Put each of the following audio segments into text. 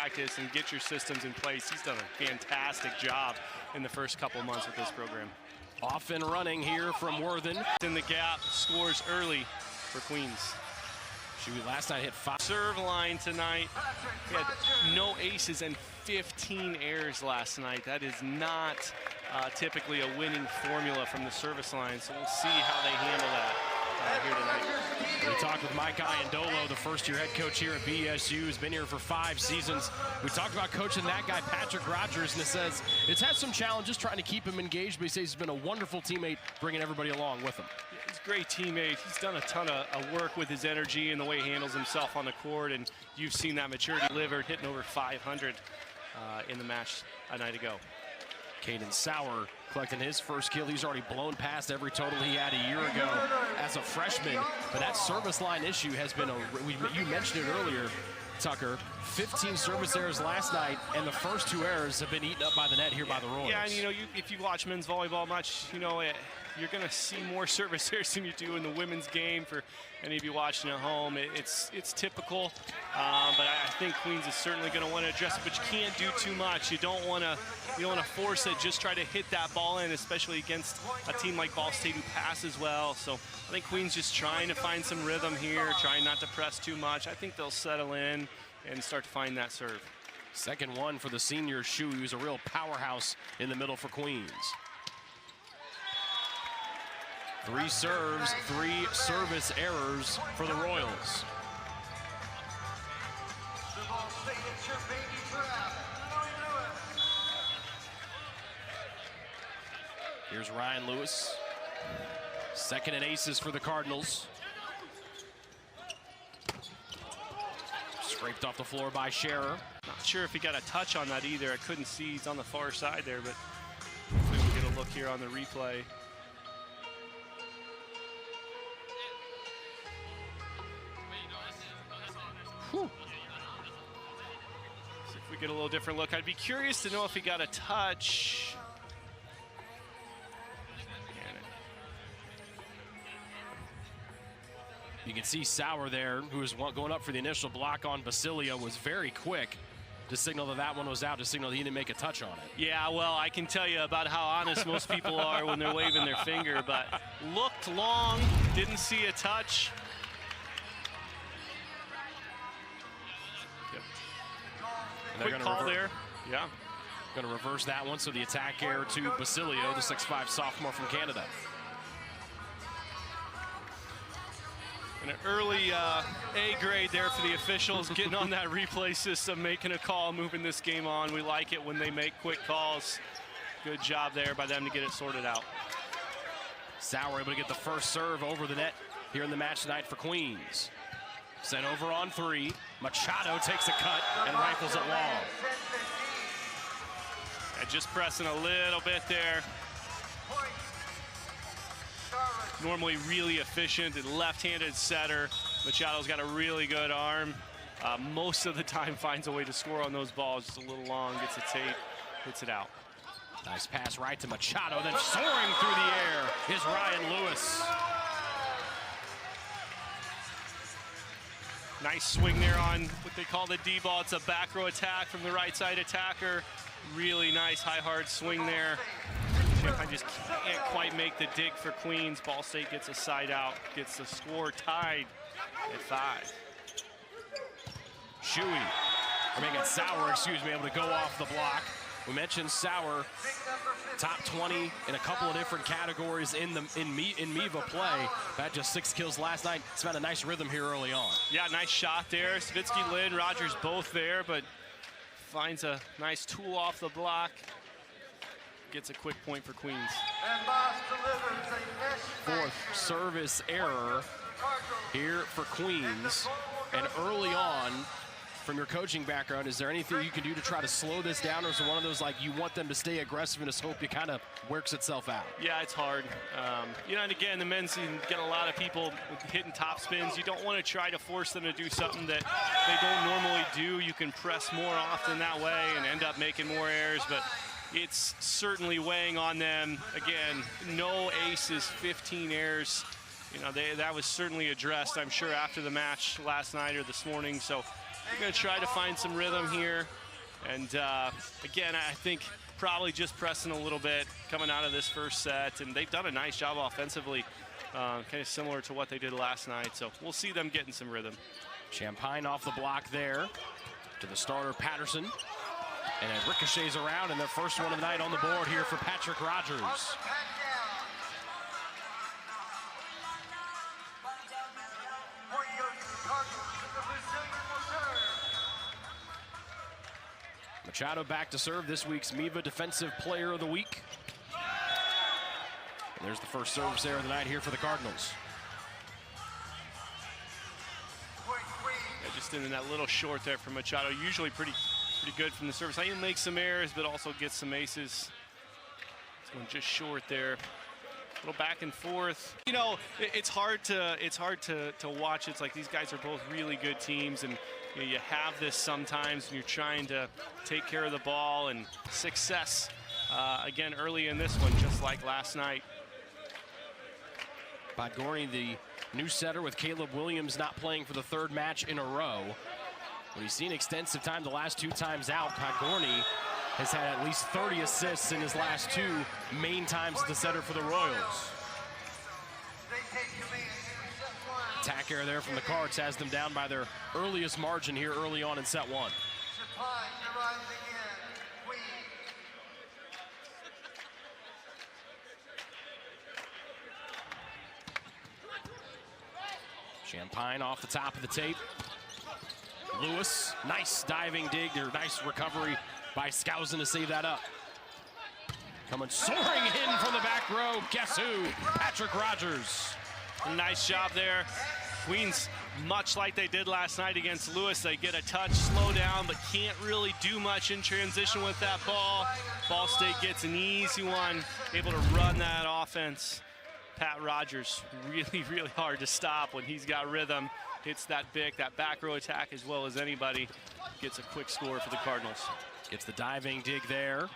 practice and get your systems in place. He's done a fantastic job in the first couple months with this program. Off and running here from Worthen. In the gap, scores early for Queens. Shuey last night hit 5. Serve line tonight. He had no aces and 15 errors last night. That is not typically a winning formula from the service line, so we'll see how they handle that here tonight. We talked with Mike Iandolo, the first-year head coach here at BSU, who's been here for 5 seasons. We talked about coaching that guy, Patrick Rogers, and it says it's had some challenges trying to keep him engaged, but he says he's been a wonderful teammate, bringing everybody along with him. Yeah, he's a great teammate. He's done a ton of work with his energy and the way he handles himself on the court, and you've seen that maturity delivered, hitting over 500 in the match a night ago. Caden Sauer collecting his first kill. He's already blown past every total he had a year ago as a freshman. But that service line issue has been you mentioned it earlier, Tucker. 15 service errors last night, and the first 2 errors have been eaten up by the net here by the Royals. Yeah, and if you watch men's volleyball much, you're going to see more service errors than you do in the women's game. For any of you watching at home, it's typical, but I think Queens is certainly going to want to address it. But you can't do too much. You don't want to force it. Just try to hit that ball in, especially against a team like Ball State who passes well. So I think Queens just trying to find some rhythm here, trying not to press too much. I think they'll settle in and start to find that serve. Second one for the senior Shuey, who's a real powerhouse in the middle for Queens. 3 serves, 3 service errors for the Royals. Here's Ryan Lewis. Second in aces for the Cardinals. Scraped off the floor by Scherer. Not sure if he got a touch on that either. I couldn't see. He's on the far side there, but hopefully we'll get a look here on the replay. Whew. See if we get a little different look. I'd be curious to know if he got a touch. You can see Sauer there, who was going up for the initial block on Basilio, was very quick to signal that that one was out, to signal that he didn't make a touch on it. Yeah, well, I can tell you about how honest most people are when they're waving their finger, but looked long, didn't see a touch. Yep. Quick call there. Yeah. Going to reverse that one, so the attack error to Basilio, the 6'5" sophomore from Canada. And an early A grade there for the officials, getting on that replay system, making a call, moving this game on. We like it when they make quick calls. Good job there by them to get it sorted out. Sauer able to get the first serve over the net here in the match tonight for Queens. Sent over on 3. Machado takes a cut and rifles it long. And just pressing a little bit there. Normally really efficient and left-handed setter. Machado's got a really good arm. Most of the time finds a way to score on those balls. Just a little long, gets a tape, hits it out. Nice pass right to Machado, then soaring through the air is Ryan Lewis. Nice swing there on what they call the D-ball. It's a back row attack from the right side attacker. Really nice high hard swing there. I just can't quite make the dig for Queens. Ball State gets a side out, gets the score tied at 5. Shuey, Sauer, able to go off the block. We mentioned Sauer, top 20 in a couple of different categories in MIVA play. Had just 6 kills last night. He's found a nice rhythm here early on. Yeah, nice shot there. Savitsky, Lynn, Rogers both there, but finds a nice tool off the block. Gets a quick point for Queens. 4th service error here for Queens. And early on, from your coaching background, is there anything you can do to try to slow this down, or is it one of those like you want them to stay aggressive and just hope it kind of works itself out? Yeah, it's hard. And again, the men's team get a lot of people hitting top spins. You don't want to try to force them to do something that they don't normally do. You can press more often that way and end up making more errors, but it's certainly weighing on them. Again, no aces, 15 errors. That was certainly addressed, I'm sure, after the match last night or this morning. So They're going to try to find some rhythm here. And again, I think probably just pressing a little bit coming out of this first set. And they've done a nice job offensively, kind of similar to what they did last night. So we'll see them getting some rhythm. Champagne off the block there to the starter, Patterson. And it ricochets around, and their first one of the night on the board here for Patrick Rogers. Machado back to serve, this week's MIVA Defensive Player of the Week. And there's the first service error of the night here for the Cardinals. Yeah, just in that little short there from Machado. Usually pretty good from the service. He makes some errors, but also gets some aces. This one just short there. A little back and forth. You know, it's hard to watch. It's like these guys are both really good teams, and you know, you have this sometimes when you're trying to take care of the ball, and success again early in this one, just like last night. Podgorny, the new setter, with Caleb Williams not playing for the third match in a row. But he's seen extensive time the last 2 times out. Podgorny has had at least 30 assists in his last 2 main times as the setter for the Royals. Attack error there from the Cards has them down by their earliest margin here early on in set 1. Champagne off the top of the tape. Lewis, nice diving dig there, nice recovery by Skousen to save that up. Coming soaring in from the back row, guess who? Patrick Rogers. Nice job there. Queens, much like they did last night against Lewis, they get a touch, slow down, but can't really do much in transition with that ball. Ball State gets an easy one, able to run that offense. Pat Rogers, really, really hard to stop when he's got rhythm. Hits that back row attack as well as anybody. Gets a quick score for the Cardinals. Gets the diving dig there.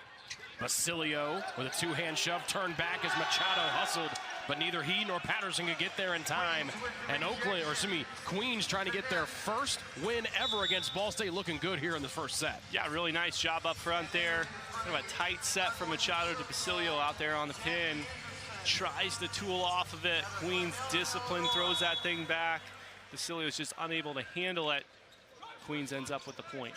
Basilio with a 2-hand shove, turned back as Machado hustled, but neither he nor Patterson could get there in time. And Queens trying to get their first win ever against Ball State, looking good here in the first set. Yeah, really nice job up front there. Kind of a tight set from Machado to Basilio out there on the pin. Tries to tool off of it. Queens discipline, throws that thing back. Basilio is just unable to handle it. Queens ends up with the point.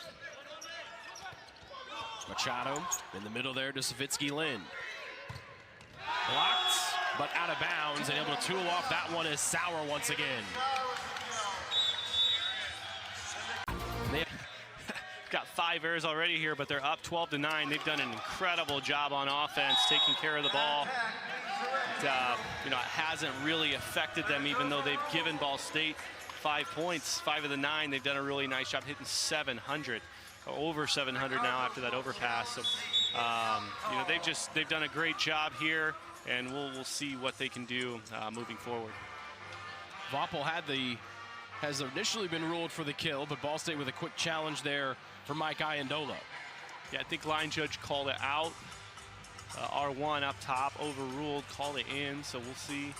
Machado in the middle there to Savitsky Lynn. Blocked, but out of bounds, and able to tool off that one is Sauer once again. They've got 5 errors already here, but they're up 12-9. They've done an incredible job on offense, taking care of the ball. You know, it hasn't really affected them, even though they've given Ball State 5 points. 5 of the 9, they've done a really nice job hitting 700, or over 700 now after that overpass. So, you know, they've done a great job here, and we'll see what they can do moving forward. Voppel has initially been ruled for the kill, but Ball State with a quick challenge there for Mike Iandola. Yeah, I think line judge called it out. R1 up top, overruled, called it in, so we'll see.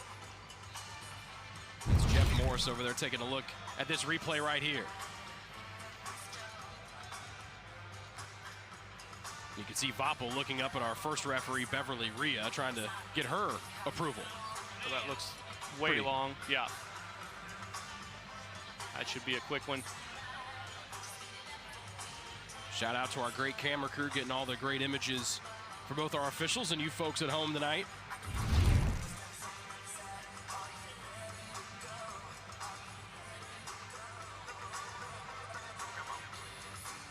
It's Jeff Morris over there taking a look at this replay right here. You can see Voppel looking up at our first referee, Beverly Rhea, trying to get her approval. So that looks way long, yeah. That should be a quick one. Shout out to our great camera crew getting all the great images for both our officials and you folks at home tonight.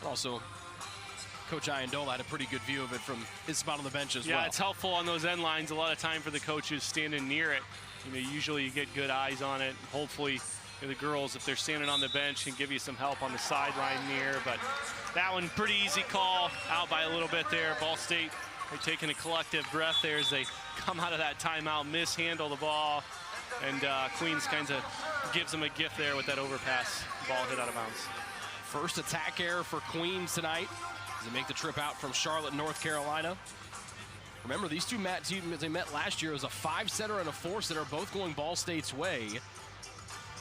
Also, Coach Iandola had a pretty good view of it from his spot on the bench as well. Yeah, it's helpful on those end lines. A lot of time for the coaches standing near it. You know, usually you get good eyes on it. Hopefully, the girls, if they're standing on the bench, can give you some help on the sideline near. But that one, pretty easy call, out by a little bit there. Ball State, they're taking a collective breath there as they come out of that timeout, mishandle the ball. And Queens kind of gives them a gift there with that overpass. Ball hit out of bounds. First attack error for Queens tonight as they make the trip out from Charlotte, North Carolina. Remember, these two teams, they met last year, as a 5-setter and a 4-setter, both going Ball State's way.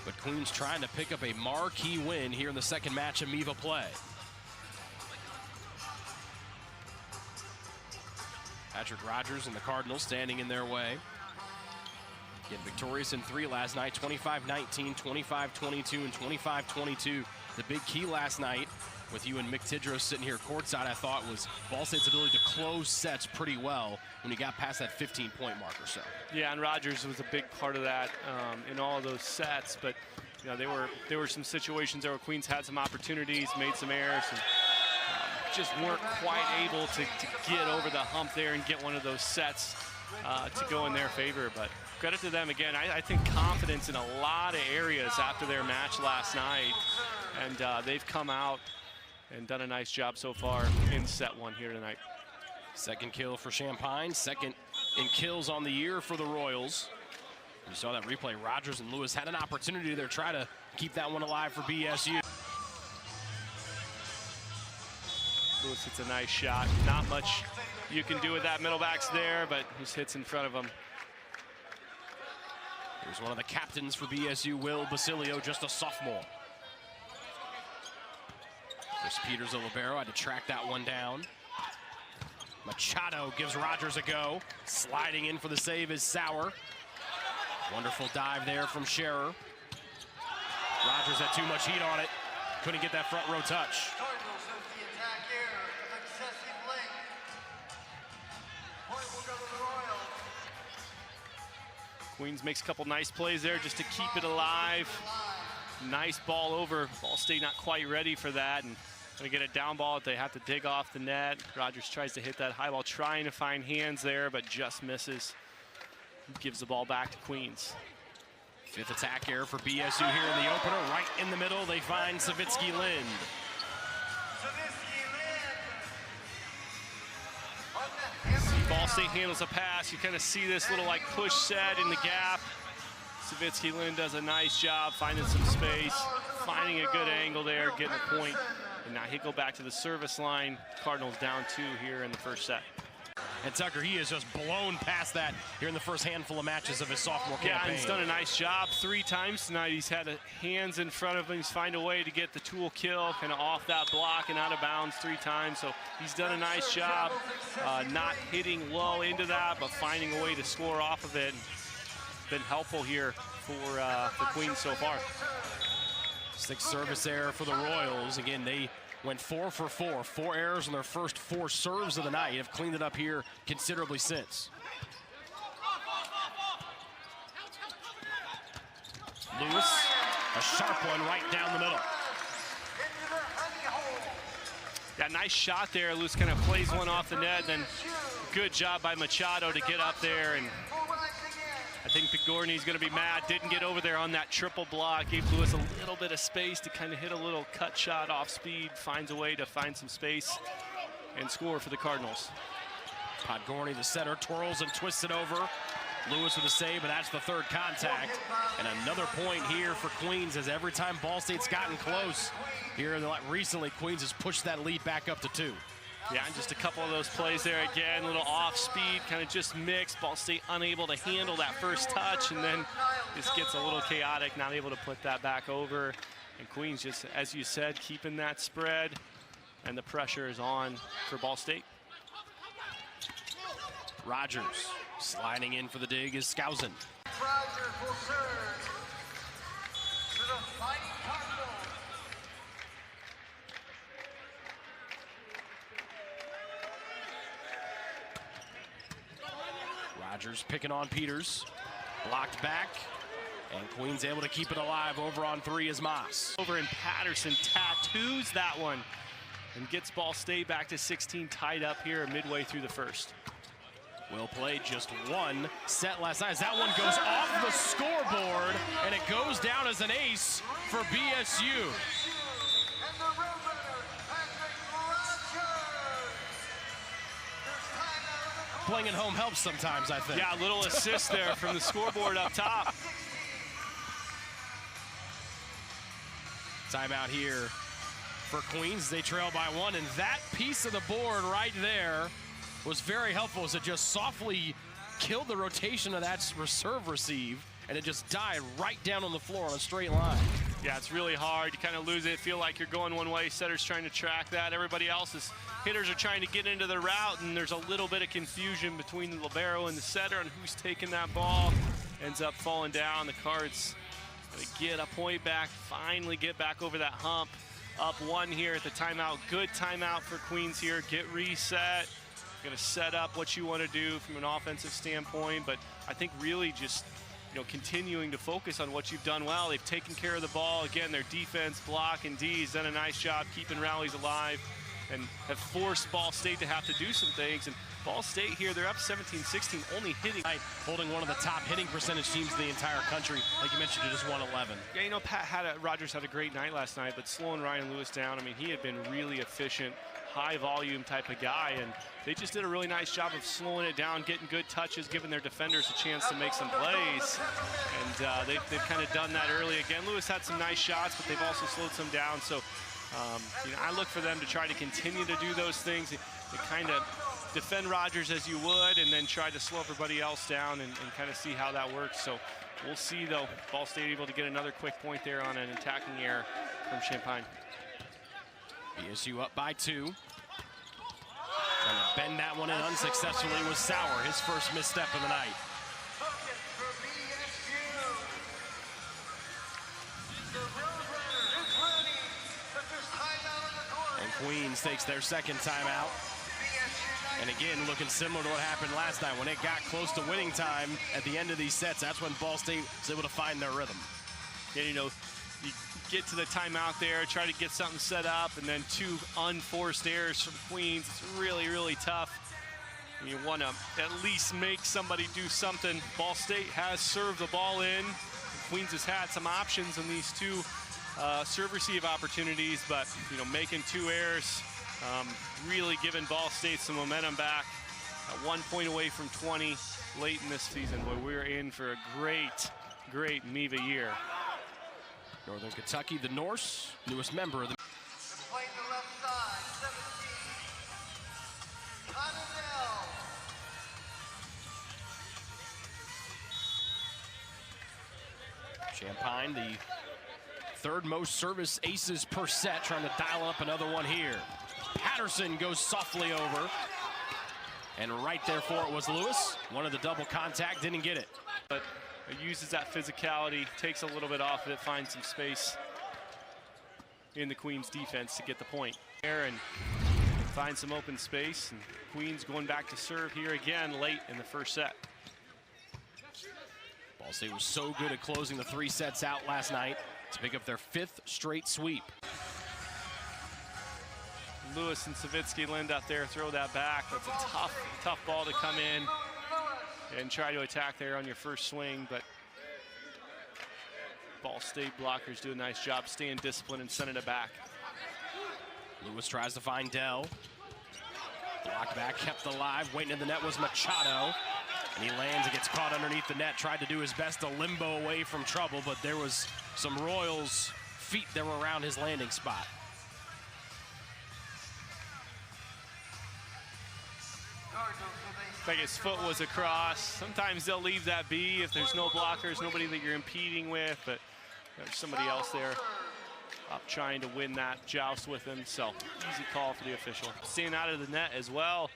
But Queens trying to pick up a marquee win here in the second match of MIVA play. Patrick Rogers and the Cardinals standing in their way. Getting victorious in 3 last night, 25-19, 25-22, and 25-22. The big key last night, with you and Mick Tidros sitting here courtside, I thought was Ball State's ability to close sets pretty well when you got past that 15-point mark or so. Yeah, and Rogers was a big part of that in all of those sets. But you know, there were some situations there where Queens had some opportunities, made some errors, and just weren't quite able to get over the hump there and get one of those sets to go in their favor. But credit to them again. I think confidence in a lot of areas after their match last night, and they've come out and done a nice job so far in set 1 here tonight. Second kill for Champaign, second in kills on the year for the Royals. You saw that replay. Rogers and Lewis had an opportunity there, try to keep that one alive for BSU. Lewis hits a nice shot. Not much you can do with that. Middle back's there, but just hits in front of him. Here's one of the captains for BSU, Will Basilio, just a sophomore. There's Peters of Libero, had to track that one down. Machado gives Rogers a go. Sliding in for the save is Sauer. Wonderful dive there from Scherer. Rogers had too much heat on it. Couldn't get that front row touch. Queens makes a couple nice plays there just to keep it alive. Nice ball over. Ball State not quite ready for that, and gonna get a down ball. They have to dig off the net. Rogers tries to hit that high ball, trying to find hands there, but just misses. Gives the ball back to Queens. Fifth attack error for BSU here in the opener. Right in the middle, they find Savitsky Lind. Ball State handles a pass. You kind of see this little like push set in the gap. Savitsky Lind does a nice job finding some space, finding a good angle there, getting a point. And now he'll go back to the service line. Cardinals down 2 here in the first set. And Tucker, he has just blown past that here in the first handful of matches of his sophomore campaign. Yeah, and he's done a nice job 3 times tonight. He's had hands in front of him. He's find a way to get the tool kill, kind of off that block and out of bounds 3 times. So he's done a nice job not hitting low into that, but finding a way to score off of it. Been helpful here for Queens so far. 6th service error for the Royals. Again, they went 4 for 4. 4 errors in their first 4 serves of the night. Have cleaned it up here considerably since. Lewis, a sharp one right down the middle. Yeah, nice shot there. Lewis kind of plays one off the net, then good job by Machado to get up there. And I think Pigorni's going to be mad. Didn't get over there on that triple block. Gave Lewis a little bit of space to kind of hit a little cut shot off speed. Finds a way to find some space and score for the Cardinals. Podgorny, the setter, twirls and twists it over. Lewis with a save, but that's the 3rd contact. And another point here for Queens, as every time Ball State's gotten close here recently, Queens has pushed that lead back up to 2. Yeah, and just a couple of those plays there again, a little off speed, kind of just mixed. Ball State unable to handle that first touch, and then just gets a little chaotic, not able to put that back over. And Queens just, as you said, keeping that spread, and the pressure is on for Ball State. Rogers sliding in for the dig is Skousen. Rogers will serve to the Fighting Cardinals. Rogers picking on Peters, blocked back, and Queens able to keep it alive. Over on 3 is Moss. Over in Patterson tattoos that one and gets Ball State back to 16, tied up here midway through the first. Will played just 1 set last night. As that one goes off the scoreboard, and it goes down as an ace for BSU. Playing at home helps sometimes, I think. Yeah, a little assist there from the scoreboard up top. Timeout here for Queens. They trail by 1, and that piece of the board right there was very helpful as it just softly killed the rotation of that serve receive and it just died right down on the floor on a straight line. Yeah, it's really hard. You kind of lose it, feel like you're going one way. Setter's trying to track that. Everybody else's hitters are trying to get into the route, and there's a little bit of confusion between the libero and the setter on who's taking that ball. Ends up falling down. The Cards gonna get a point back, finally get back over that hump. Up one here at the timeout. Good timeout for Queens here. Get reset. Gonna set up what you want to do from an offensive standpoint, but I think really just continuing to focus on what you've done well. They've taken care of the ball. Again, their defense, block, and D has done a nice job keeping rallies alive and have forced Ball State to have to do some things. And Ball State here, they're up 17-16, only hitting. Holding one of the top hitting percentage teams in the entire country. Like you mentioned, it just won 11. Yeah, Rogers had a great night last night, but slowing Ryan Lewis down, I mean, he had been really efficient, high volume type of guy, and they just did a really nice job of slowing it down, getting good touches, giving their defenders a chance to make some plays. And they've kind of done that early. Again, Lewis had some nice shots, but they've also slowed some down. So, I look for them to try to continue to do those things. They kind of defend Rogers as you would, and then try to slow everybody else down and kind of see how that works. So we'll see, though. Ball State able to get another quick point there on an attacking error from Champaign. BSU up by 2. Trying to bend that one in unsuccessfully was Sauer, his first misstep of the night. And Queens takes their second timeout. And again, looking similar to what happened last night. When it got close to winning time at the end of these sets, that's when Ball State was able to find their rhythm. Yeah, you get to the timeout there, try to get something set up, and then 2 unforced errors from Queens. It's really, really tough. You want to at least make somebody do something. Ball State has served the ball in. Queens has had some options in these 2 serve-receive opportunities, but making 2 errors, really giving Ball State some momentum back. 1 point away from 20 late in this season. Boy, we're in for a great, great MIVA year. Northern Kentucky, the Norse, newest member of the. Playing the left side, 17. Champaign, the 3rd most service aces per set, trying to dial up another one here. Patterson goes softly over. And right there for it was Lewis. One of the double contact, didn't get it. But it uses that physicality, takes a little bit off of it, finds some space in the Queens defense to get the point there and find some open space. And Queens going back to serve here again late in the first set. Ball State was so good at closing the 3 sets out last night to pick up their 5th straight sweep. Lewis and Savitsky Lind out there, throw that back. That's a tough ball to come in and try to attack there on your first swing, but Ball State blockers do a nice job staying disciplined and sending it back. Lewis tries to find Dell. Blocked back, kept alive, waiting in the net was Machado. And he lands and gets caught underneath the net, tried to do his best to limbo away from trouble, but there was some Royals feet that were around his landing spot. I think his foot was across. Sometimes they'll leave that be if there's no blockers, nobody that you're impeding with, but there's somebody else there up trying to win that joust with him. So easy call for the official. Staying out of the net as well.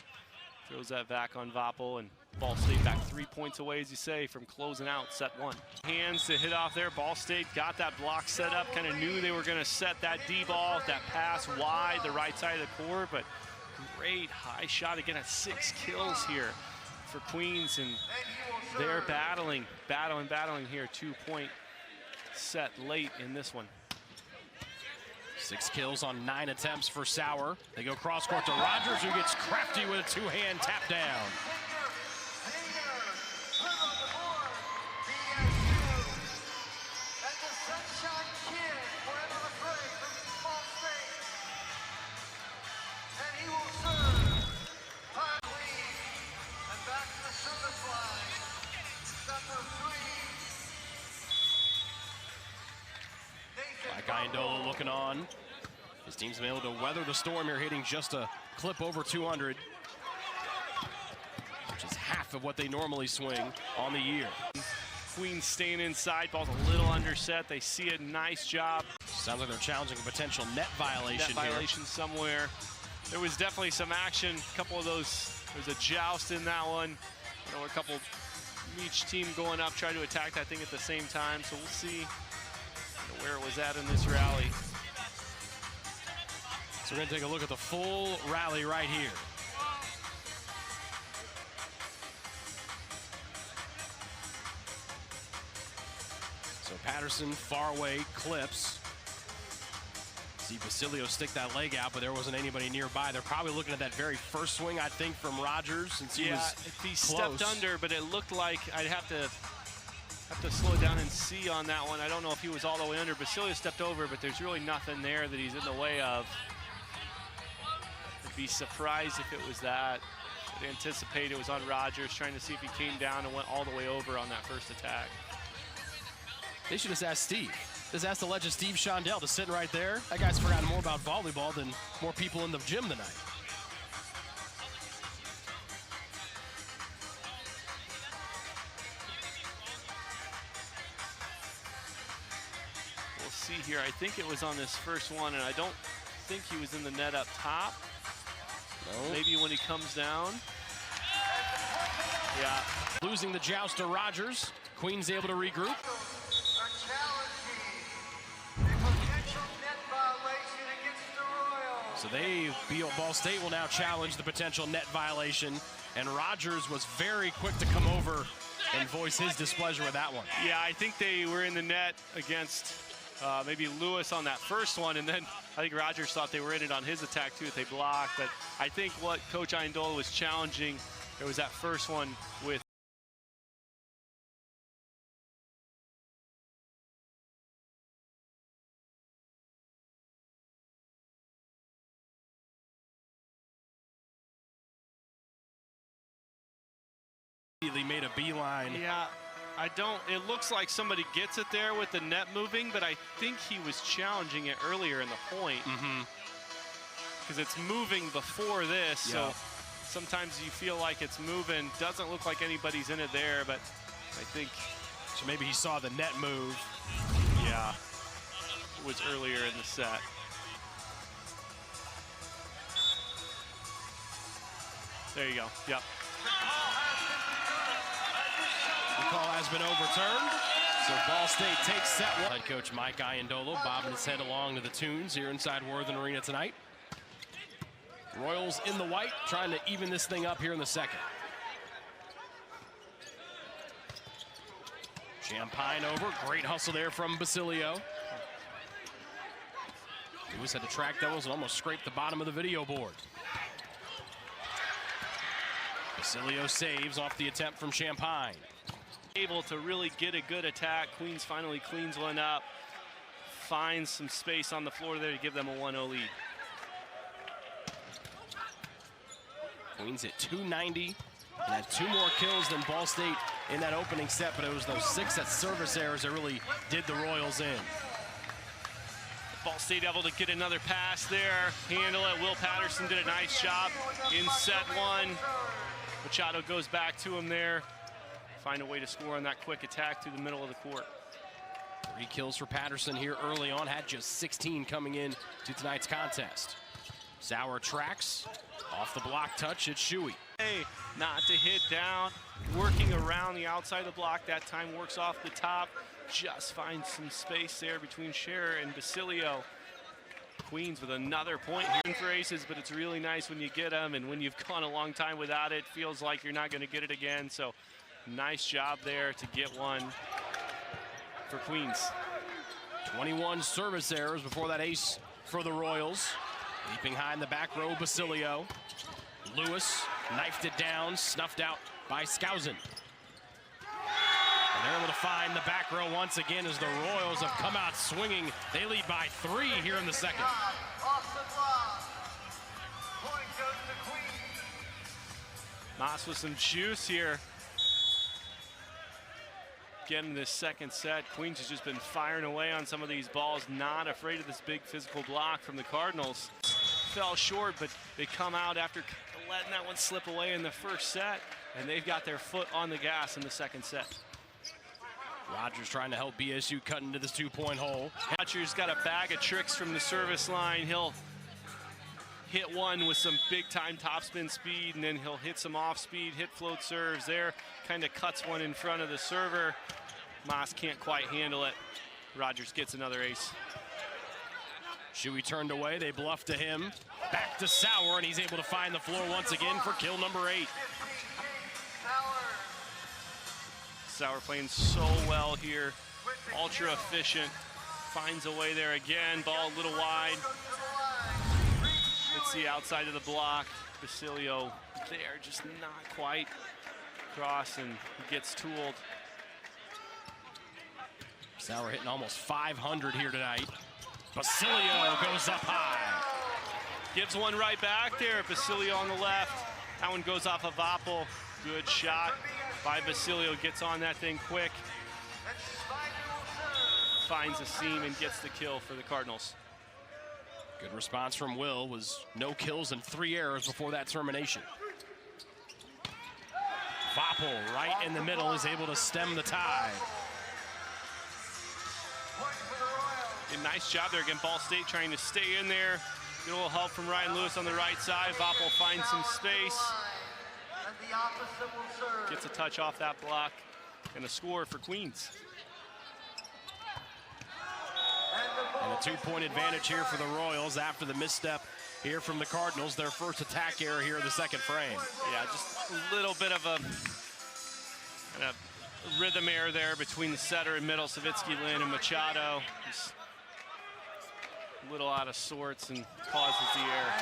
Throws that back on Voppel, and Ball State back 3 points away, as you say, from closing out set 1. Hands to hit off there. Ball State got that block set up, kind of knew they were going to set that D ball, that pass wide, the right side of the court, but great high shot again at 6 kills here for Queens, and they're battling here. 2-point set late in this one. 6 kills on 9 attempts for Sauer. They go cross court to Rogers, who gets crafty with a 2-hand tap down. Iandola looking on. His team's been able to weather the storm here, hitting just a clip over 200, which is half of what they normally swing on the year. Queens staying inside. Ball's a little underset. They see it. Nice job. Sounds like they're challenging a potential net violation Net violation somewhere. There was definitely some action. A couple of those. There's a joust in that one. You know, a couple. Each team going up, trying to attack that thing at the same time. So we'll see where it was at in this rally. So we're going to take a look at the full rally right here. So Patterson far away clips. See Basilio stick that leg out, but there wasn't anybody nearby. They're probably looking at that very first swing, I think, from Rogers, since he was if he close. stepped under, but it looked like I'd have to slow down and see on that one. I don't know if he was all the way under. Basilio stepped over, but there's really nothing there that he's in the way of. I'd be surprised if it was that. I'd anticipate it was on Rogers, trying to see if he came down and went all the way over on that first attack. They should just ask Steve. Just ask the legend Steve Shondell, just sitting right there. That guy's forgotten more about volleyball than more people in the gym tonight. We'll see here. I think it was on this first one, and I don't think he was in the net up top. No. Maybe when he comes down. Yeah. Losing the joust to Rogers. Queens able to regroup. So Ball State will now challenge the potential net violation, and Rogers was very quick to come over and voice his displeasure with that one. Yeah, I think they were in the net against maybe Lewis on that first one, and then I think Rogers thought they were in it on his attack too, that they blocked. But I think what Coach Iandola was challenging, there was that first one with made a beeline. Yeah, it looks like somebody gets it there with the net moving, but I think he was challenging it earlier in the point. Because it's moving before this, so sometimes you feel like it's moving. Doesn't look like anybody's in it there, but I think. So maybe he saw the net move. Yeah, it was earlier in the set. There you go, yep. The call has been overturned, so Ball State takes set one. Head coach Mike Iandola bobbing his head along to the tunes here inside Worthen Arena tonight. Royals in the white, trying to even this thing up here in the second. Champagne over, great hustle there from Basilio. Lewis had to track those and almost scraped the bottom of the video board. Basilio saves off the attempt from Champagne. Able to really get a good attack. Queens finally cleans one up, finds some space on the floor there to give them a 1-0 lead. Queens at 290 and had 2 more kills than Ball State in that opening set, but it was those 6 at service errors that really did the Royals in. Ball State able to get another pass there, handle it. Will Patterson did a nice job in set 1. Machado goes back to him there. Find a way to score on that quick attack through the middle of the court. 3 kills for Patterson here early on, had just 16 coming in to tonight's contest. Sauer tracks, off the block touch, it's Shuey. Hey, not to hit down, working around the outside of the block, that time works off the top, just finds some space there between Scherer and Basilio. Queens with another point here for aces, but it's really nice when you get them, and when you've gone a long time without it, feels like you're not going to get it again. So nice job there to get one for Queens. 21 service errors before that ace for the Royals. Leaping high in the back row, Basilio. Lewis knifed it down, snuffed out by Skousen. And they're able to find the back row once again as the Royals have come out swinging. They lead by 3 here in the second. Moss with some juice here. Getting this second set. Queens has just been firing away on some of these balls, not afraid of this big physical block from the Cardinals. Fell short, but they come out after letting that one slip away in the first set, and they've got their foot on the gas in the second set. Rogers trying to help BSU cut into this 2-point hole. Rogers got a bag of tricks from the service line. He'll hit one with some big-time topspin speed, and then he'll hit some off-speed, hit float serves there. Kind of cuts one in front of the server. Moss can't quite handle it. Rogers gets another ace. Shuey turned away, they bluff to him. Back to Sauer, and he's able to find the floor once again for kill number 8. Sauer playing so well here. Ultra efficient. Finds a way there again. Ball a little wide. Let's see outside of the block. Basilio there, just not quite cross, and he gets tooled. Sauer hitting almost 500 here tonight. Basilio goes up high. Gives one right back there. Basilio on the left. That one goes off of Voppel. Good shot by Basilio. Gets on that thing quick. Finds a seam and gets the kill for the Cardinals. Good response from Will. Was no kills and 3 errors before that termination. Voppel right in the middle is able to stem the tide. A nice job there again. Ball State trying to stay in there. Get a little help from Ryan Lewis on the right side. Voppel finds some space. Gets a touch off that block. And a score for Queens. And a 2-point advantage here for the Royals after the misstep here from the Cardinals. Their first attack error here in the second frame. Yeah, just a little bit of a rhythm error there between the setter and middle, Savitsky, Lynn, and Machado. Just a little out of sorts and causes the error.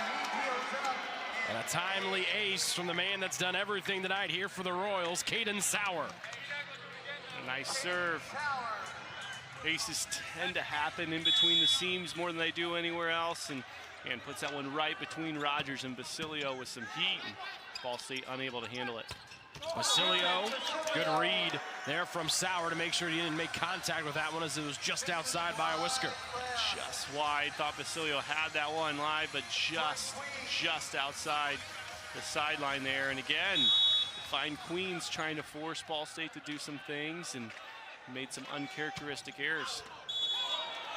And a timely ace from the man that's done everything tonight here for the Royals, Caden Sauer. A nice serve. Aces tend to happen in between the seams more than they do anywhere else, and puts that one right between Rogers and Basilio with some heat, and Ball State unable to handle it. Basilio, good read there from Sauer to make sure he didn't make contact with that one, as it was just outside by a whisker. Just wide. Thought Basilio had that one live, but just outside the sideline there. And again, find Queens trying to force Ball State to do some things and made some uncharacteristic errors.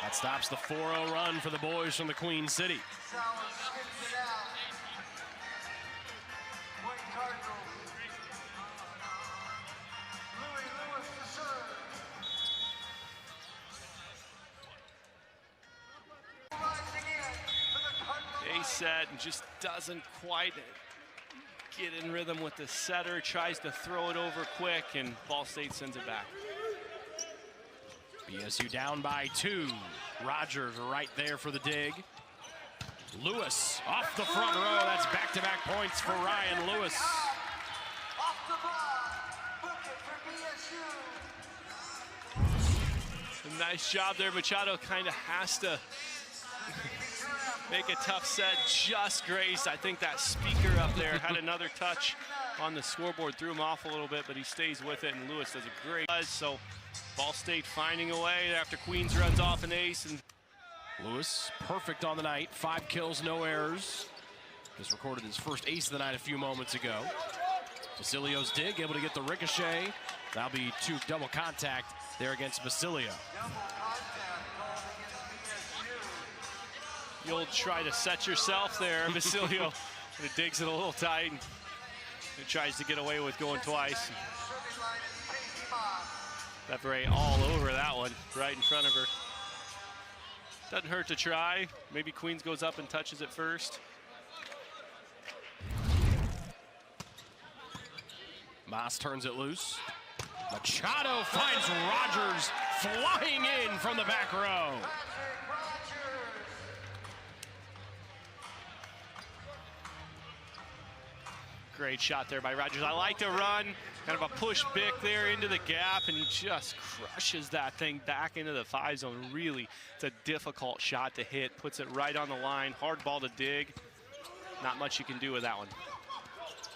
That stops the 4-0 run for the boys from the Queen City. Set and just doesn't quite get in rhythm with the setter. Tries to throw it over quick, and Ball State sends it back. BSU down by 2. Rogers right there for the dig. Lewis off the front row. That's back-to-back points for Ryan Lewis. A nice job there. Machado kind of has to make a tough set. Just grazed. I think that speaker up there had another touch on the scoreboard, threw him off a little bit, but he stays with it, and Lewis does a great job. So Ball State finding a way after Queens runs off an ace. And Lewis perfect on the night, 5 kills, no errors. Just recorded his first ace of the night a few moments ago. Basilio's dig, able to get the ricochet. That'll be 2 double contact there against Basilio. You'll try to set yourself there. Basilio digs it a little tight and tries to get away with going twice. Pepper all over that one, right in front of her. Doesn't hurt to try. Maybe Queens goes up and touches it first. Moss turns it loose. Machado finds Rogers flying in from the back row. Great shot there by Rogers. I like to run, kind of a push Bick there into the gap, and he just crushes that thing back into the 5 zone. Really, it's a difficult shot to hit. Puts it right on the line. Hard ball to dig. Not much you can do with that one.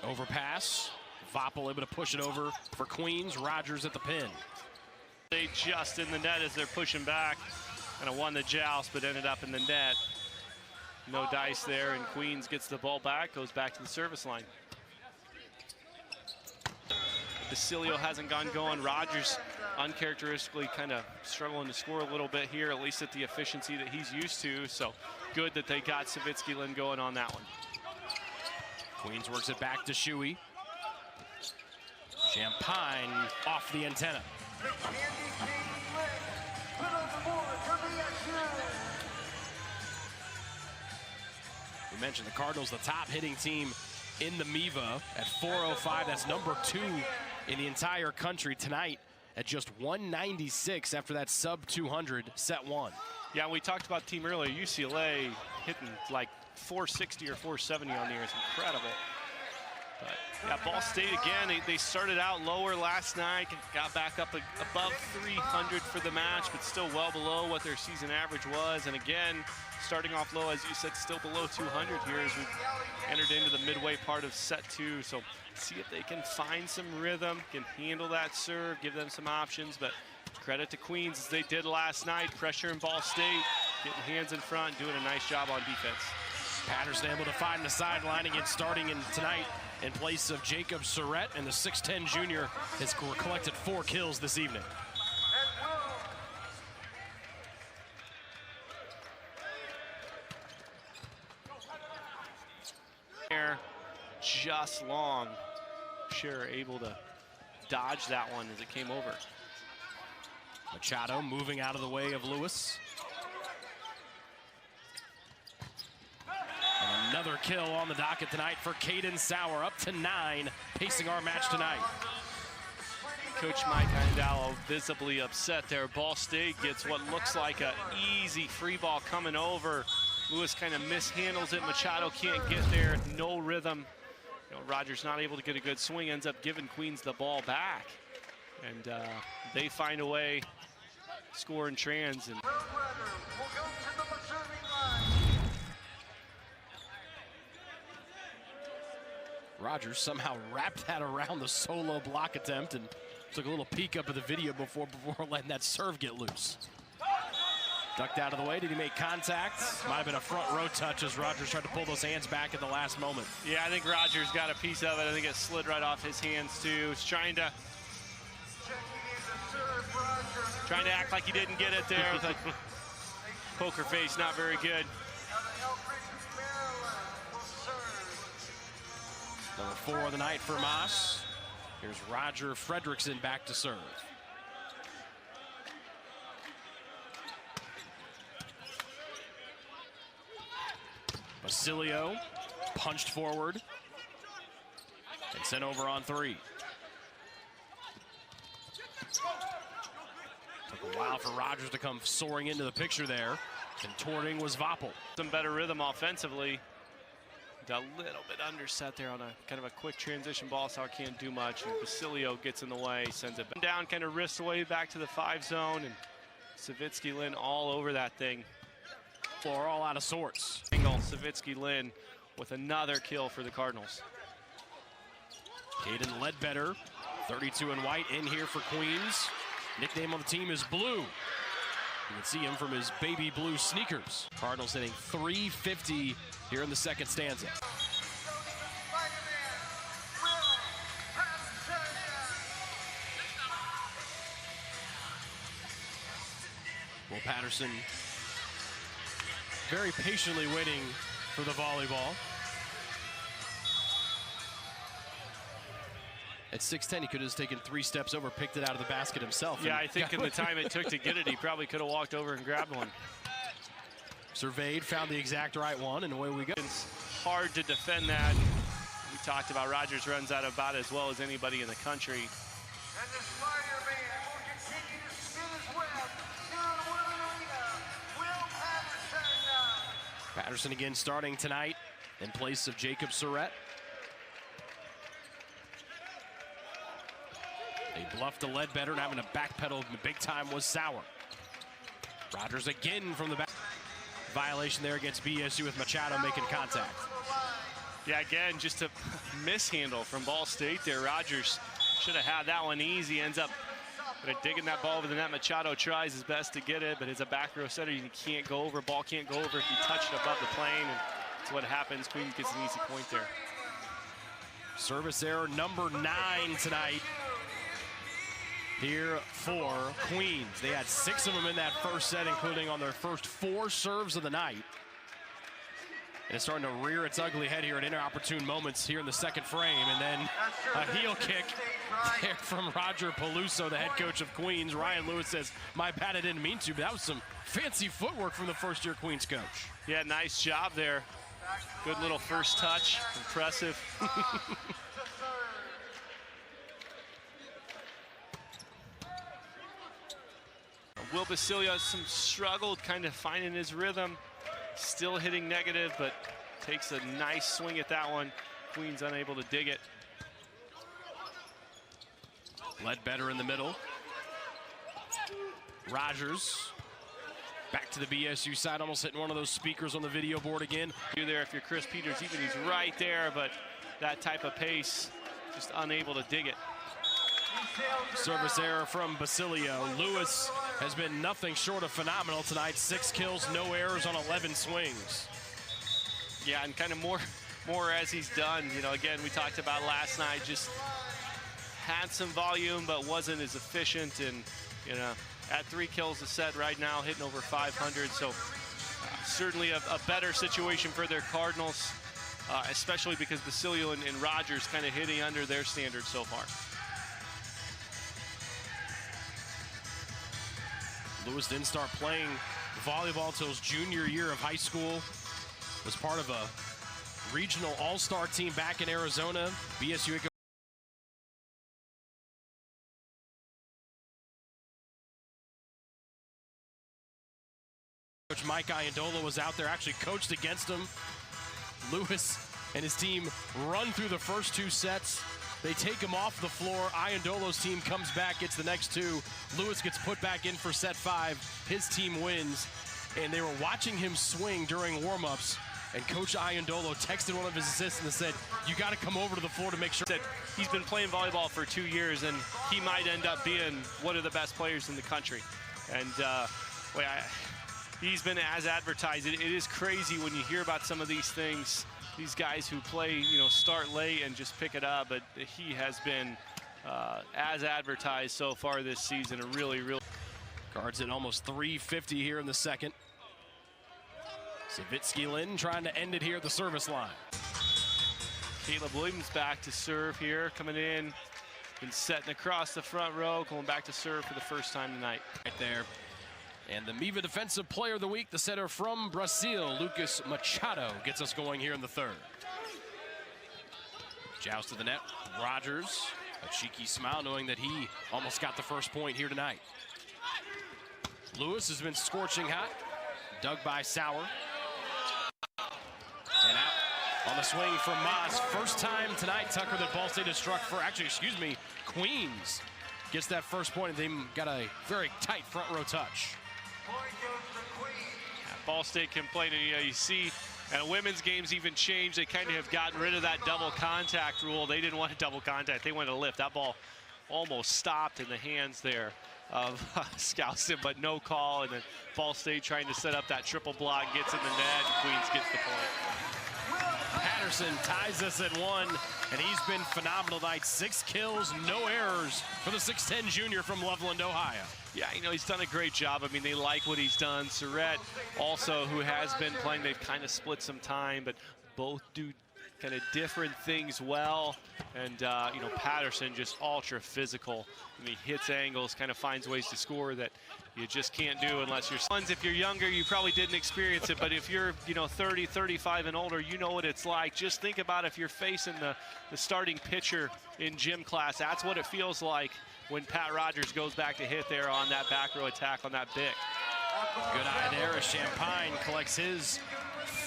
Overpass. Voppel able to push it over for Queens. Rogers at the pin. They just in the net as they're pushing back. Kind of won the joust, but ended up in the net. No dice there, and Queens gets the ball back, goes back to the service line. Basilio hasn't gone going. Rogers uncharacteristically kind of struggling to score a little bit here, at least at the efficiency that he's used to. So good that they got Savitsky-Lin going on that one. Queens works it back to Shuey. Champagne off the antenna. We mentioned the Cardinals, the top hitting team in the MIVA at 405. That's number 2 in the entire country tonight at just 196 after that sub 200 set 1. Yeah, we talked about the team earlier. UCLA hitting like 460 or 470 on the year. It's incredible. But yeah, Ball State again, they started out lower last night, got back up above 300 for the match, but still well below what their season average was. And again, starting off low, as you said, still below 200 here as we entered into the midway part of set 2. So see if they can find some rhythm, can handle that serve, give them some options. But credit to Queens as they did last night, pressure in Ball State, getting hands in front, doing a nice job on defense. Patterson able to find the sideline again, starting in tonight in place of Jacob Surrett, and the 6'10 junior has collected 4 kills this evening. Just long. Sure, able to dodge that one as it came over. Machado moving out of the way of Lewis. And another kill on the docket tonight for Caden Sauer, up to 9, pacing our match tonight. Coach Mike Indalo visibly upset there. Ball State gets what looks like an easy free ball coming over. Lewis kind of mishandles it. Machado can't get there. No rhythm. You know, Rogers not able to get a good swing, ends up giving Queens the ball back. And they find a way, score in trans. And Rogers somehow wrapped that around the solo block attempt and took a little peek up at the video before letting that serve get loose. Ducked out of the way. Did he make contact? Might have been a front row touch as Rogers tried to pull those hands back at the last moment. Yeah, I think Rogers got a piece of it. I think it slid right off his hands too. He's trying to act like he didn't get it there with a poker face, not very good. Number 4 of the night for Moss. Here's Roger Fredrickson back to serve. Basilio punched forward and sent over on 3. Took a while for Rogers to come soaring into the picture there. Contorting was Voppel. Some better rhythm offensively. A little bit underset there on a kind of a quick transition ball. Sauer can't do much. And Basilio gets in the way, sends it down, kind of wrists away back to the 5 zone. And Savitsky-Lin all over that thing. Floor all out of sorts. Savitsky-Lin with another kill for the Cardinals. Caden Ledbetter, 32 in white, in here for Queens. Nickname on the team is Blue. You can see him from his baby blue sneakers. Cardinals hitting .350 here in the second stanza. Will Patterson very patiently waiting for the volleyball. At 6'10", he could have just taken 3 steps over, picked it out of the basket himself. Yeah, I think in the time it took to get it, he probably could have walked over and grabbed one. Surveyed, found the exact right one, and away we go. It's hard to defend that. We talked about Rogers runs out about as well as anybody in the country. And the Spider-Man will continue to spin his web here in the Women Arena. Will Patterson. Patterson again starting tonight in place of Jacob Surrett. They bluffed the Ledbetter, and having to backpedal big time was Sauer. Rogers again from the back. Violation there against BSU with Machado making contact. Yeah, again, just a mishandle from Ball State there. Rogers should have had that one easy. Ends up digging that ball over the net. Machado tries his best to get it, but as a back row setter, you can't go over. Ball can't go over if you touch it above the plane, and that's what happens. Queens gets an easy point there. Service error number 9 tonight here for Queens. They had 6 of them in that first set, including on their first 4 serves of the night. And it's starting to rear its ugly head here at inopportune moments here in the second frame. And then a heel kick there from Roger Peluso, the head coach of Queens. Ryan Lewis says, my bad, I didn't mean to, but that was some fancy footwork from the first-year Queens coach. Yeah, nice job there. Good little first touch, impressive. Will Basilio has struggled kind of finding his rhythm. Still hitting negative, but takes a nice swing at that one. Queens unable to dig it. Ledbetter in the middle. Rogers back to the BSU side, almost hitting one of those speakers on the video board again. You're there if you're Chris Peters, even he's right there, but that type of pace, just unable to dig it. Service error from Basilio. Lewis has been nothing short of phenomenal tonight. 6 kills, no errors on 11 swings. Yeah, and kind of more as he's done. You know, again, we talked about last night, just had some volume, but wasn't as efficient. And, you know, at 3 kills a set right now, hitting over 500. So certainly a better situation for their Cardinals, especially because Basilio and Rogers kind of hitting under their standards so far. Lewis didn't start playing volleyball until his junior year of high school. Was part of a regional all-star team back in Arizona. BSU Coach Mike Iandola was out there, actually coached against him. Lewis and his team run through the first 2 sets. They take him off the floor. Iandolo's team comes back, gets the next 2. Lewis gets put back in for set 5. His team wins. And they were watching him swing during warm-ups. And Coach Iandolo texted one of his assistants and said, you got to come over to the floor to make sure. He's been playing volleyball for 2 years, and he might end up being one of the best players in the country. And he's been as advertised. It is crazy when you hear about some of these things. These guys who play, you know, start late and just pick it up, but he has been as advertised so far this season. A really. Cards at almost 350 here in the second. Savitsky Lynn trying to end it here at the service line. Caleb Williams back to serve here, coming in, been setting across the front row, going back to serve for the first time tonight. Right there. And the MIVA Defensive Player of the Week, the setter from Brazil, Lucas Machado, gets us going here in the third. Joust to the net, Rogers, a cheeky smile knowing that he almost got the first point here tonight. Lewis has been scorching hot, dug by Sauer. And out on the swing from Moss. First time tonight, Tucker, that Ball State has struck for, Queens gets that first point, and they got a very tight front row touch. Ball State complaining, you know, you see, and women's games even changed. They kind of have gotten rid of that double contact rule. They didn't want a double contact. They wanted to lift. That ball almost stopped in the hands there of Skousen, but no call. And then Ball State trying to set up that triple block, gets in the net, and Queens gets the point. Patterson ties us at 1, and he's been phenomenal tonight. 6 kills, no errors for the 6'10 junior from Loveland, Ohio. Yeah, you know, he's done a great job. I mean, they like what he's done. Surrett also, who has been playing, they've kind of split some time, but both do kind of different things well. And, you know, Patterson just ultra physical. I mean, he hits angles, kind of finds ways to score that you just can't do unless you're. If you're younger, you probably didn't experience it, but if you're, you know, 30, 35 and older, you know what it's like. Just think about if you're facing the starting pitcher in gym class. That's what it feels like when Pat Rogers goes back to hit there on that back row attack on that Bic. Good eye there as Champagne collects his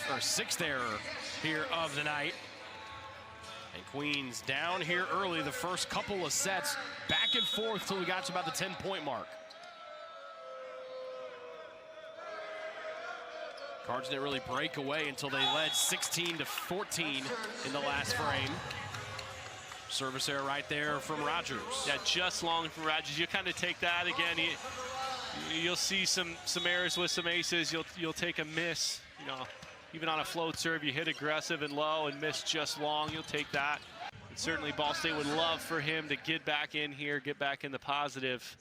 6th error here of the night. And Queens down here early the first couple of sets, back and forth till we got to about the 10-point mark. Cards didn't really break away until they led 16-14 in the last frame. Service error right there from Rogers. Yeah, just long from Rogers. You kind of take that again. You'll see some errors with some aces. You'll take a miss. You know, even on a float serve, you hit aggressive and low and miss just long. You'll take that. And certainly Ball State would love for him to get back in here, get back in the positive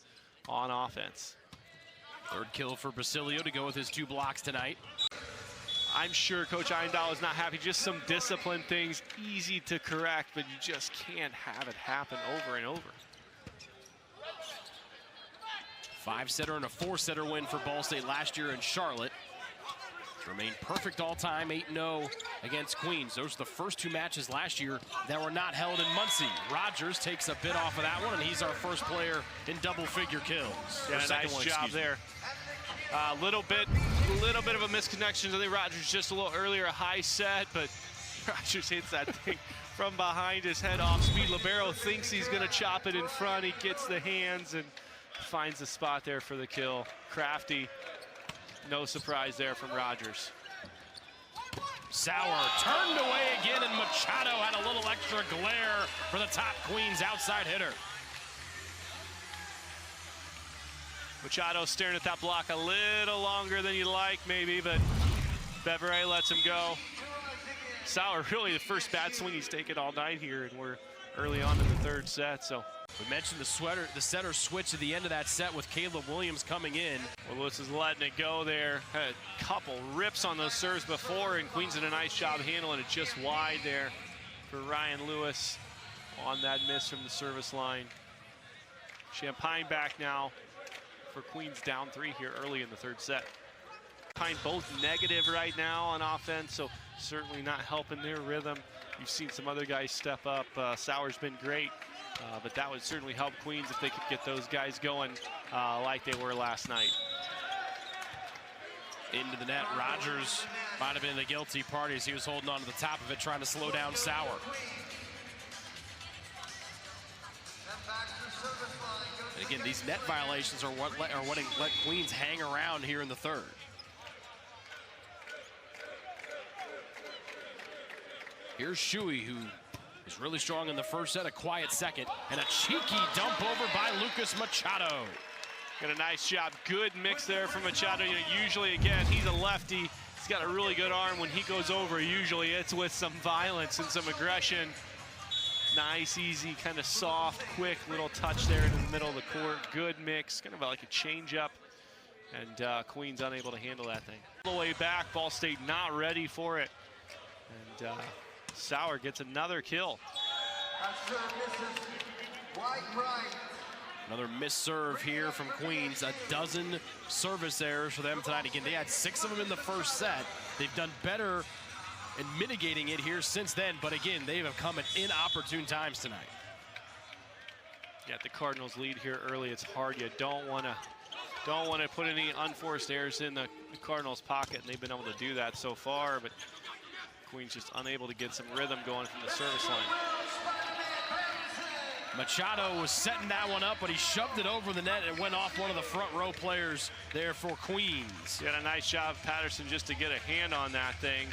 on offense. Third kill for Basilio to go with his 2 blocks tonight. I'm sure Coach Eindahl is not happy. Just some discipline things, easy to correct, but you just can't have it happen over and over. 5-setter and a 4-setter win for Ball State last year in Charlotte. Remained perfect all-time, 8-0 against Queens. Those are the first 2 matches last year that were not held in Muncie. Rogers takes a bit off of that one, and he's our first player in double-figure kills. Yeah, nice job there. Little bit of a misconnection. I think Rogers just a little earlier, a high set, but Rogers hits that thing from behind his head off speed. Libero thinks he's going to chop it in front. He gets the hands and finds the spot there for the kill. Crafty. No surprise there from Rogers. Sauer turned away again, and Machado had a little extra glare for the top Queens outside hitter. Machado staring at that block a little longer than you'd like, maybe, but Beverly lets him go. Sauer, really the first bad swing he's taken all night here, and we're early on in the 3rd set, so. We mentioned the center switch at the end of that set with Caleb Williams coming in. Well, Lewis is letting it go there. Had a couple rips on those serves before, and Queens did a nice job handling it just wide there for Ryan Lewis on that miss from the service line. Champagne back now for Queens down 3 here early in the 3rd set. Champagne both negative right now on offense, so certainly not helping their rhythm. You've seen some other guys step up. Sauer's been great. But that would certainly help Queens if they could get those guys going like they were last night. Into the net, Rogers might have been the guilty party as he was holding on to the top of it, trying to slow down Sauer. And again, these net violations are what let Queens hang around here in the 3rd. Here's Shuey, who was really strong in the 1st set, a quiet 2nd, and a cheeky dump over by Lucas Machado. Got a nice job, good mix there from Machado. You know, usually, again, he's a lefty. He's got a really good arm. When he goes over, usually it's with some violence and some aggression. Nice, easy, kind of soft, quick little touch there in the middle of the court. Good mix, kind of like a change-up, and Queens unable to handle that thing. All the way back, Ball State not ready for it, and Sauer gets another kill. Another missed serve here from Queens. A dozen service errors for them tonight. Again, they had 6 of them in the 1st set. They've done better in mitigating it here since then, but again, they have come at inopportune times tonight. Yeah, the Cardinals lead here early. It's hard. You don't want to put any unforced errors in the Cardinals' pocket, and they've been able to do that so far, but Queens just unable to get some rhythm going from the service line. Machado was setting that one up, but he shoved it over the net and went off one of the front row players there for Queens. Did a nice job, Patterson, just to get a hand on that thing.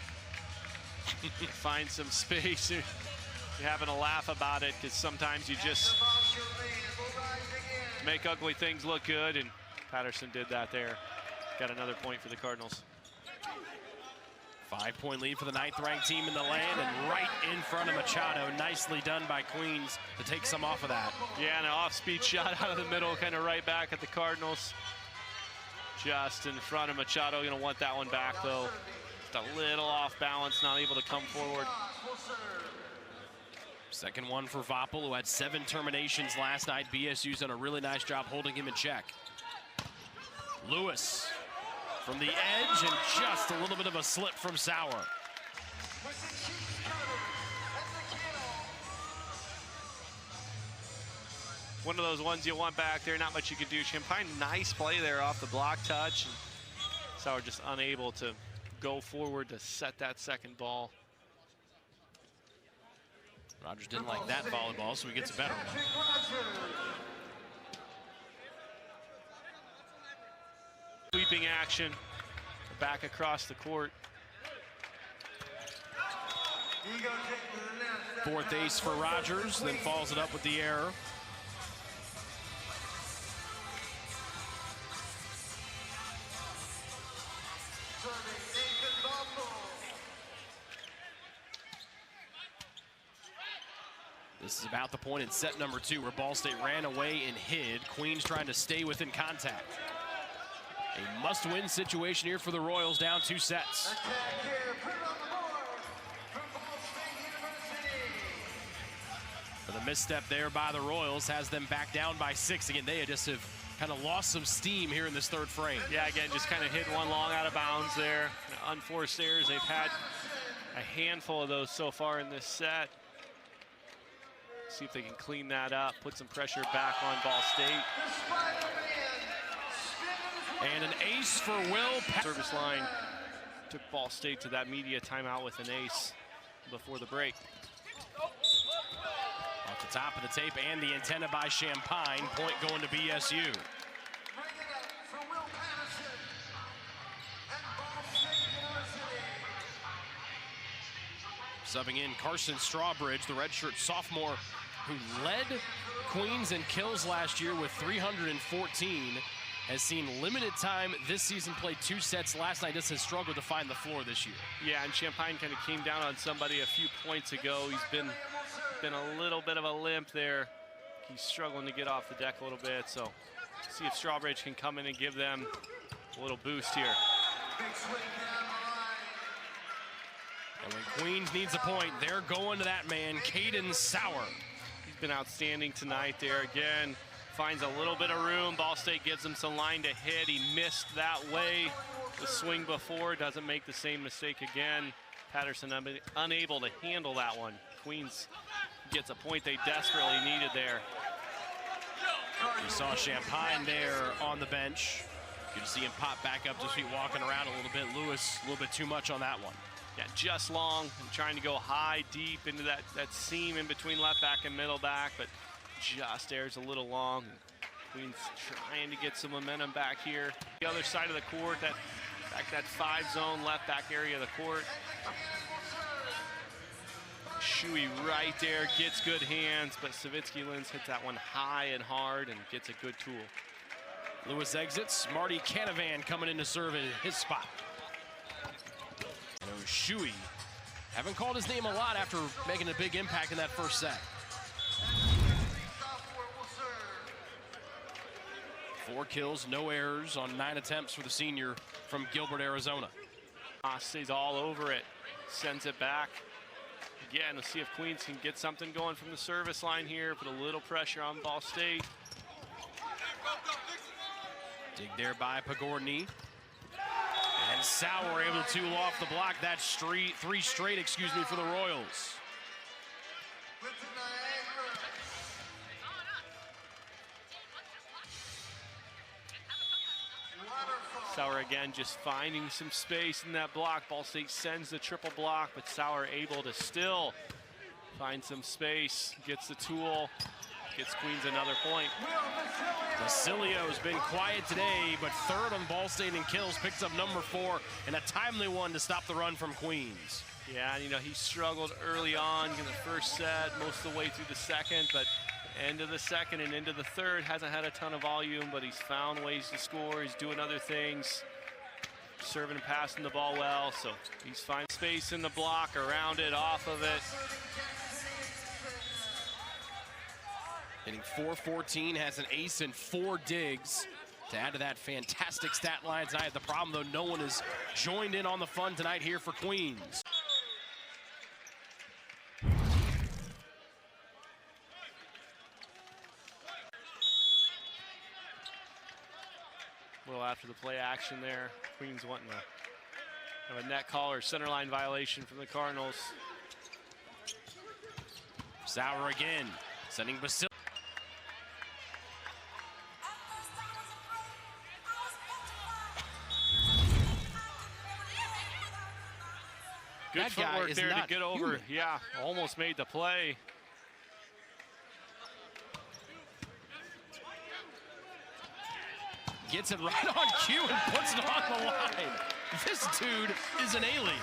Find some space. You're having a laugh about it because sometimes you just make ugly things look good, and Patterson did that there. Got another point for the Cardinals. 5-point lead for the 9th-ranked team in the land, and right in front of Machado. Nicely done by Queens to take some off of that. Yeah, and an off-speed shot out of the middle, kind of right back at the Cardinals. Just in front of Machado. Going to want that one back, though. Just a little off balance, not able to come forward. Second one for Voppel, who had 7 terminations last night. BSU's done a really nice job holding him in check. Lewis from the edge, and just a little bit of a slip from Sauer. One of those ones you want back there, not much you can do. Champagne, nice play there off the block touch. And Sauer just unable to go forward to set that second ball. Rogers didn't like that volleyball, so he gets a better one. Sweeping action back across the court. 4th ace for Rogers, then follows it up with the error. This is about the point in set number 2 where Ball State ran away and hid. Queens trying to stay within contact. A must-win situation here for the Royals, down 2 sets. Attack here, put it on the board from Ball State University. But the misstep there by the Royals has them back down by 6. Again, they just have kind of lost some steam here in this 3rd frame. Yeah, again, just kind of hit one long out of bounds there. Unforced errors. They've had a handful of those so far in this set. See if they can clean that up, put some pressure back on Ball State. And an ace for Will. Service line took Ball State to that media timeout with an ace before the break. Off the top of the tape and the antenna by Champagne. Point going to BSU. Subbing in Carson Strawbridge, the redshirt sophomore who led Queens in kills last year with 314, has seen limited time this season, played 2 sets last night, just has struggled to find the floor this year. Yeah, and Champagne kind of came down on somebody a few points ago. He's been a little bit of a limp there. He's struggling to get off the deck a little bit, so see if Strawbridge can come in and give them a little boost here. And when Queens needs a point, they're going to that man, Caden Sauer. He's been outstanding tonight there. Again, finds a little bit of room. Ball State gives him some line to hit. He missed that way. The swing before, doesn't make the same mistake again. Patterson unable to handle that one. Queens gets a point they desperately needed there. We saw Champagne there on the bench. Good to see him pop back up to his feet, walking around a little bit. Lewis, a little bit too much on that one. Yeah, just long and trying to go high, deep into that seam in between left back and middle back, but just airs a little long. Queens trying to get some momentum back here. The other side of the court, that 5-zone left back area of the court. Shuey right there, gets good hands, but Savitsky-Lins hits that one high and hard and gets a good tool. Lewis exits. Marty Canavan coming in to serve in his spot. And Shuey, haven't called his name a lot after making a big impact in that first set. 4 kills, no errors on 9 attempts for the senior from Gilbert, Arizona. Stays all over it, sends it back. Again, let's see if Queens can get something going from the service line here, put a little pressure on Ball State. Dig there by Pagorni. And Sauer able to tool off the block. That's 3 straight, for the Royals. Sauer again just finding some space in that block. Ball State sends the triple block, but Sauer able to still find some space, gets the tool, gets Queens another point. Basilio's been quiet today, but 3rd on Ball State in kills, picks up number 4, and a timely one to stop the run from Queens. Yeah, and he struggled early on in the first set, most of the way through the second, but end of the second and into the third, hasn't had a ton of volume, but he's found ways to score. He's doing other things, serving and passing the ball well, so he's finding space in the block, around it, off of it. Hitting .414, has an ace and 4 digs to add to that fantastic stat line tonight. The problem, though, no one has joined in on the fun tonight here for Queens. A little after the play action there. Queens wanting to have a net call or center line violation from the Cardinals. Sauer again, sending Basil. Good footwork there to get over. Yeah, almost made the play. Gets it right on cue and puts it on the line. This dude is an alien.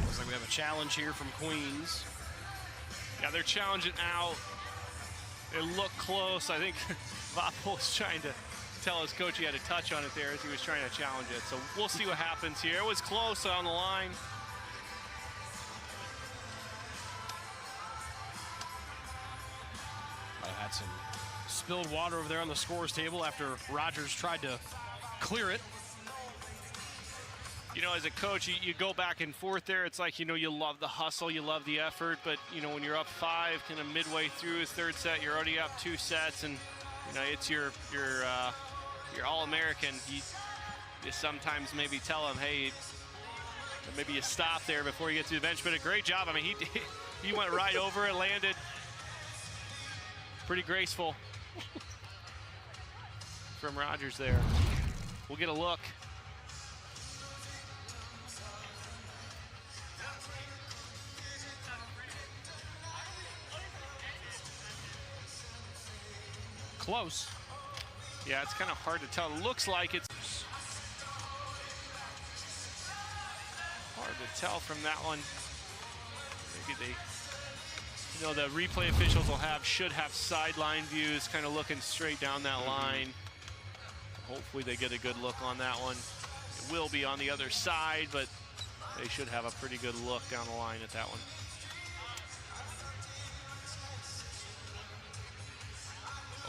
Looks like we have a challenge here from Queens. Yeah, they're challenging out. It looked close. I think Vapo's trying to tell his coach he had a touch on it there as he was trying to challenge it. So we'll see what happens here. It was close on the line. I had some spilled water over there on the scores table after Rogers tried to clear it. You know, as a coach, you go back and forth there. It's like, you know, you love the hustle, you love the effort, but, you know, when you're up 5, kind of midway through his third set, you're already up 2 sets, and, you know, it's your All-American. You sometimes maybe tell him, hey, maybe you stop there before you get to the bench, but a great job. I mean, he went right over it, landed pretty graceful from Rogers there. We'll get a look. Close. Yeah, it's kind of hard to tell. It looks like it's hard to tell from that one. Maybe they, you know, the replay officials should have sideline views, kind of looking straight down that line. Hopefully they get a good look on that one. It will be on the other side, but they should have a pretty good look down the line at that one.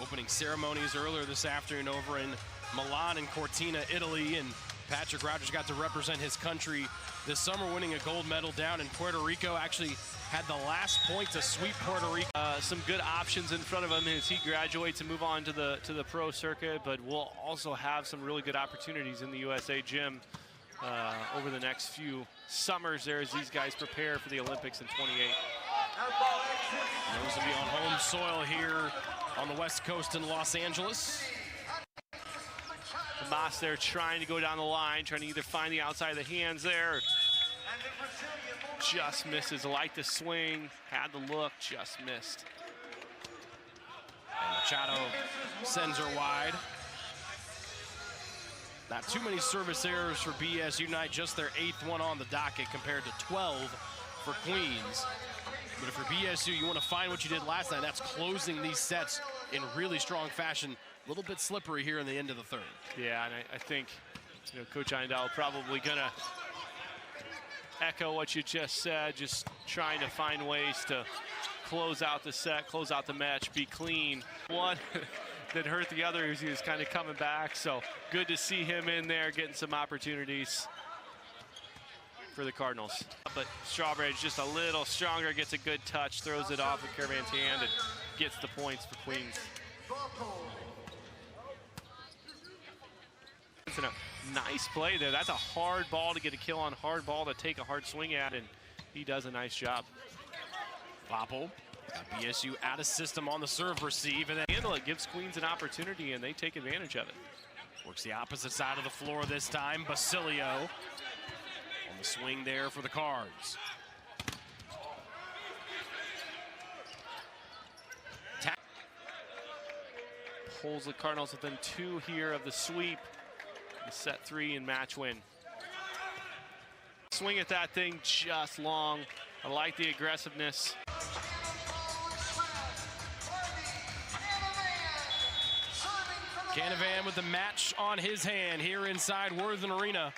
Opening ceremonies earlier this afternoon over in Milan and Cortina, Italy, and Patrick Rogers got to represent his country this summer, winning a gold medal down in Puerto Rico. Actually had the last point to sweep Puerto Rico. Some good options in front of him as he graduates and move on to the pro circuit, but we'll also have some really good opportunities in the USA gym over the next few summers there as these guys prepare for the Olympics in 28. Those will be on home soil here on the West Coast in Los Angeles. Hamas there trying to go down the line, trying to either find the outside of the hands there. Just misses, like the swing, had the look, just missed. And Machado sends her wide. Not too many service errors for BSU tonight, just their 8th one on the docket compared to 12 for Queens. But if you're BSU, you want to find what you did last night. That's closing these sets in really strong fashion. A little bit slippery here in the end of the third. Yeah, and I think, you know, Coach Eindal probably gonna echo what you just said, just trying to find ways to close out the set, close out the match, be clean. One that hurt the other as he was kind of coming back, so good to see him in there getting some opportunities for the Cardinals. But Strawberry's just a little stronger, gets a good touch, throws it off of Caravan's hand, and gets the points for Queens. It's a nice play there. That's a hard ball to get a kill on, hard ball to take a hard swing at, and he does a nice job. Popple got BSU out of system on the serve receive, and then Handle it, gives Queens an opportunity, and they take advantage of it. Works the opposite side of the floor this time. Basilio on the swing there for the Cards. Pulls the Cardinals within 2 here of the sweep. Set 3 and match win. Swing at that thing just long. I like the aggressiveness. Canavan with the match on his hand here inside Worthen Arena.